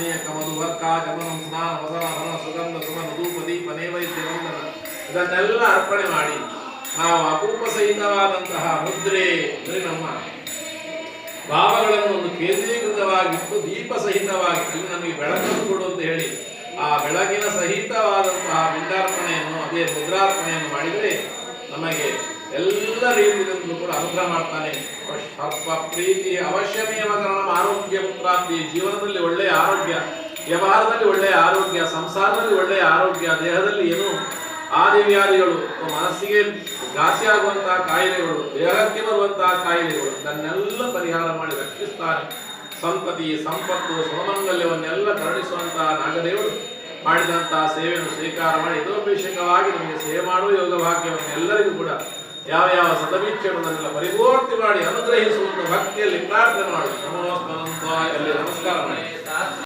ಪಾನೀಯಕ ಮಧುವರ್ಕ ಗಮನಂ ಸ್ನಾನ ವಸನ ಹರಣ ಸುಗಂಧ ಸುಮನ ಧೂಪ ದೀಪ ನೈವೇದ್ಯ ವಂದನ ಇದನ್ನೆಲ್ಲ ಅರ್ಪಣೆ ಮಾಡಿ ನಾವು ಅಪೂಪ ಸಹಿತವಾದಂತಹ ಮುದ್ರೆ ಅಂದರೆ ನಮ್ಮ ಭಾವಗಳನ್ನು ಒಂದು ಕೇಂದ್ರೀಕೃತವಾಗಿಟ್ಟು ದೀಪ ಸಹಿತವಾಗಿ ಇಲ್ಲಿ ನಮಗೆ ಬೆಳಕನ್ನು ಕೊಡು ಅಂತ ಹೇಳಿ ಆ ಬೆಳಕಿನ ಸಹಿತವಾದಂತಹ ಪಿಂಡಾರ್ಪಣೆಯನ್ನು ಅದೇ ಮುದ್ರಾರ್ಪಣೆಯನ್ನು ಮಾಡಿದರೆ ನಮಗೆ ಎಲ್ಲ ರೀತಿಯಿಂದಲೂ ಕೂಡ ಅನುಗ್ರಹ ಮಾಡ್ತಾನೆ. ಸರ್ಪ ಪ್ರೀತಿ ಅವಶ್ಯಮೇವ ಕಾರಣ ಆರೋಗ್ಯ ಪ್ರಾಪ್ತಿ, ಜೀವನದಲ್ಲಿ ಒಳ್ಳೆಯ ಆರೋಗ್ಯ, ವ್ಯವಹಾರದಲ್ಲಿ ಒಳ್ಳೆಯ ಆರೋಗ್ಯ, ಸಂಸಾರದಲ್ಲಿ ಒಳ್ಳೆಯ ಆರೋಗ್ಯ, ದೇಹದಲ್ಲಿ ಏನು ಆದಿವ್ಯಾಧಿಗಳು, ಮನಸ್ಸಿಗೆ ಘಾಸಿ ಆಗುವಂತಹ ಕಾಯಿಲೆಗಳು, ದೇಹಕ್ಕೆ ಬರುವಂತಹ ಕಾಯಿಲೆಗಳು ಇದನ್ನೆಲ್ಲ ಪರಿಹಾರ ಮಾಡಿ ರಕ್ಷಿಸ್ತಾನೆ. ಸಂಪತಿ ಸಂಪತ್ತು ಸುಮಂಗಲ್ಯವನ್ನೆಲ್ಲ ಕರುಣಿಸುವಂತಹ ನಾಗದೇವರು ಮಾಡಿದಂತಹ ಸೇವೆಯನ್ನು ಸ್ವೀಕಾರ ಮಾಡಿ ಯಥೋಪೇಕ್ಷಕವಾಗಿ ನಮಗೆ ಸೇವೆ ಮಾಡುವ ಯೋಗ ಭಾಗ್ಯವನ್ನು ಎಲ್ಲರಿಗೂ ಕೂಡ ಯಾವ ಯಾವ ಸದವೀಕ್ಷಣೆಲ್ಲ ಪರಿಪೂರ್ತಿ ಮಾಡಿ ಅನುಗ್ರಹಿಸುವಂತ ಭಕ್ತಿಯಲ್ಲಿ ಪ್ರಾರ್ಥನೆ ಮಾಡಿ ನಮೋಸ್ಮರಂತ ಅಲ್ಲಿ ನಮಸ್ಕಾರ ಮಾಡಿ.